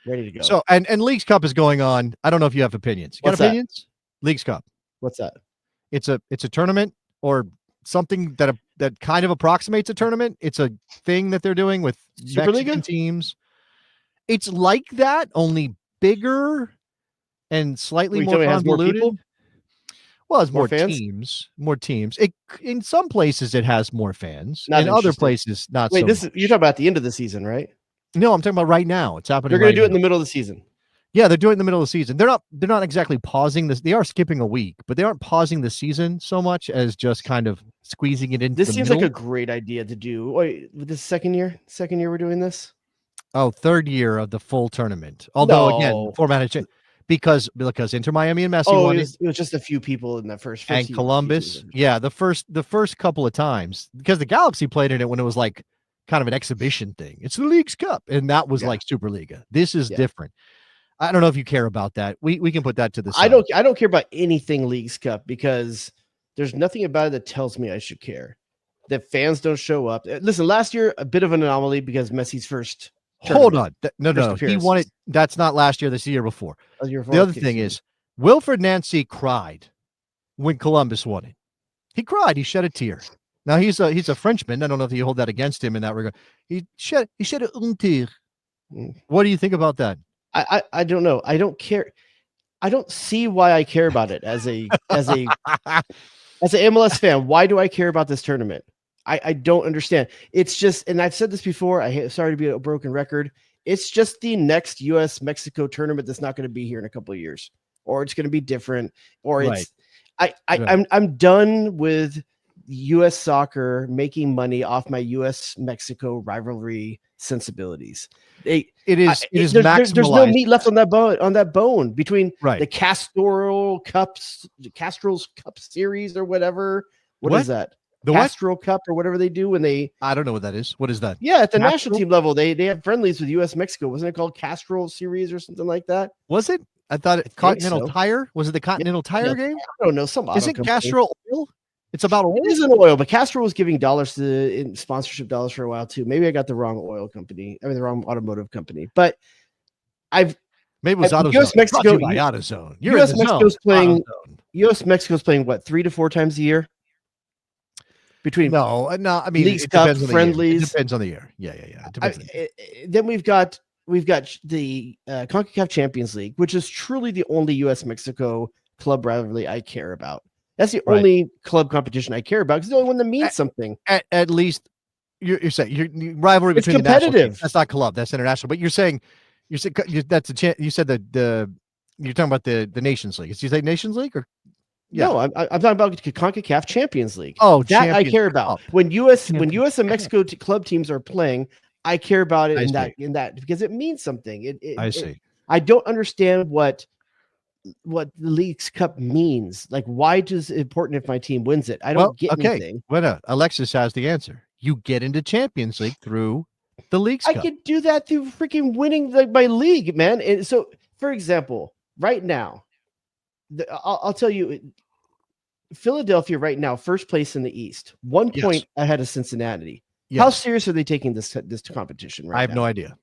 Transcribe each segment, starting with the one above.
Ready to go. So, and Leagues Cup is going on. I don't know if you have opinions. You got opinions? Leagues Cup. What's that? It's a tournament or something that kind of approximates a tournament. It's a thing that they're doing with Mexican teams. It's like that, only bigger and slightly more convoluted. Well, it's more teams. More teams. In some places it has more fans. In other places, not so much. You're talking about the end of the season, right? No, I'm talking about right now. It's happening. They're going to do it in the middle of the season. Yeah, they're doing it in the middle of the season. They're not exactly pausing this. They are skipping a week, but they aren't pausing the season so much as just kind of squeezing it into this seems like a great idea to do. Wait, this second year we're doing this? Oh, third year of the full tournament. Although again, the format has changed because Inter Miami and Messi won it was just a few people in that first and Columbus. Season. Yeah, the first couple of times because the Galaxy played in it when it was like kind of an exhibition thing. It's the Leagues Cup, and that was like Superliga. This is different. I don't know if you care about that. We can put that to the side. I don't care about anything Leagues Cup because there's nothing about it that tells me I should care. That fans don't show up. Listen, last year a bit of an anomaly because Messi's first. Hold on, no. He won it. That's not last year. That's the year before. The other thing is, Wilfred Nancy cried when Columbus won it. He cried. He shed a tear. Now he's a Frenchman. I don't know if you hold that against him in that regard. He shed a tear. What do you think about that? I don't know. I don't care. I don't see why I care about it as an MLS fan. Why do I care about this tournament? I don't understand. It's just, and I've said this before. Sorry to be a broken record. It's just the next US-Mexico tournament that's not going to be here in a couple of years, or it's going to be different, or it's. I'm done with U.S. soccer making money off my U.S.-Mexico rivalry sensibilities. It is there's no meat left on that bone between the Castrol Cups, the Castrol's Cup Series or whatever. What is that? The Castrol Cup or whatever they do when they. I don't know what that is. What is that? Yeah, at the national team level, they have friendlies with U.S. Mexico. Wasn't it called Castrol Series or something like that? Was it? I thought Continental Tire. Was it the Continental Tire game? I don't know. Is it Castrol Oil? It's about oil. It isn't oil, but Castrol was giving dollars in sponsorship dollars for a while too. Maybe I got the wrong oil company. I mean, the wrong automotive company. But maybe it was AutoZone. U.S. Mexico by AutoZone. U.S. Mexico's playing. U.S. Mexico's playing what 3 to 4 times a year. Between no. I mean, Leagues Cup friendlies. It depends on the year. Yeah. Then we've got the Concacaf Champions League, which is truly the only U.S. Mexico club rivalry I care about. That's the only club competition I care about because it's the only one that means something. At least you're saying your rivalry between it's competitive. The national teams, that's not club, that's international. But you're saying that's a chance. You said that you're talking about the Nations League. Did you say Nations League or? Yeah. No, I'm talking about Concacaf Champions League. Oh, that I care about. When U.S. and Mexico club teams are playing, I care about it in that because it means something. I see. I don't understand what the Leagues Cup means. Like, why is it important if my team wins it? I don't get anything. Well, Alexis has the answer. You get into Champions League through the Leagues Cup. I could do that through freaking winning my league, man. And so, for example, right now, I'll tell you, Philadelphia right now, first place in the East, 1 point ahead of Cincinnati. Yes. How serious are they taking this competition right now? I have no idea.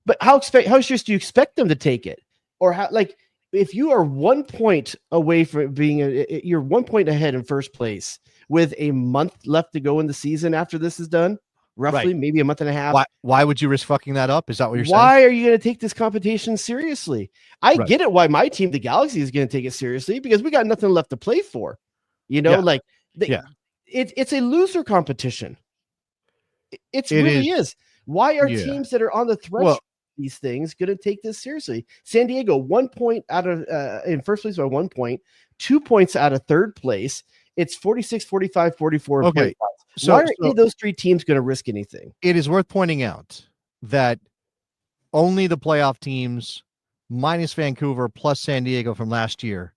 But how serious do you expect them to take it? Or how, like, if you are 1 point away from being you're 1 point ahead in first place with a month left to go in the season after this is done, roughly, maybe a month and a half. Why would you risk fucking that up? Is that what you're saying? Why are you going to take this competition seriously? I get it why my team, the Galaxy, is going to take it seriously because we got nothing left to play for. You know, it's a loser competition. It really is. Why are teams that are on the threshold these things going to take this seriously? San Diego 1 point out of in first place by 1 point, 2 points out of third place. It's 46, 45, 44. Okay. So why are any of those three teams going to risk anything? It is worth pointing out that only the playoff teams minus Vancouver plus San Diego from last year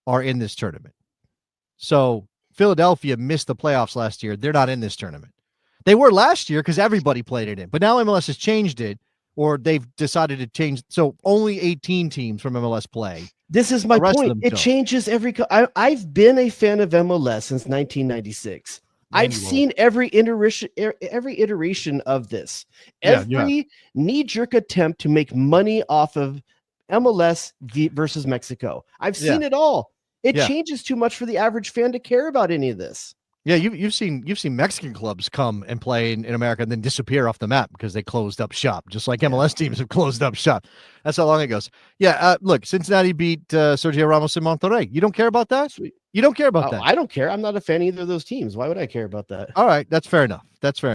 are in this tournament. So Philadelphia missed the playoffs last year. They're not in this tournament. They were last year because everybody played it in, but now MLS has changed it, or they've decided to change. So only 18 teams from MLS play. This is my point. It changes every. I've been a fan of MLS since 1996. I've Manual. seen every iteration of this. Yeah, you have. Every knee-jerk attempt to make money off of MLS versus Mexico. I've seen it all. It Yeah. changes too much for the average fan to care about any of this. Yeah, you've seen Mexican clubs come and play in America and then disappear off the map because they closed up shop, just like MLS teams have closed up shop. That's how long it goes. Yeah, look, Cincinnati beat Sergio Ramos in Monterrey. You don't care about that? Sweet. You don't care about that? I don't care. I'm not a fan of either of those teams. Why would I care about that? All right, that's fair enough. That's fair.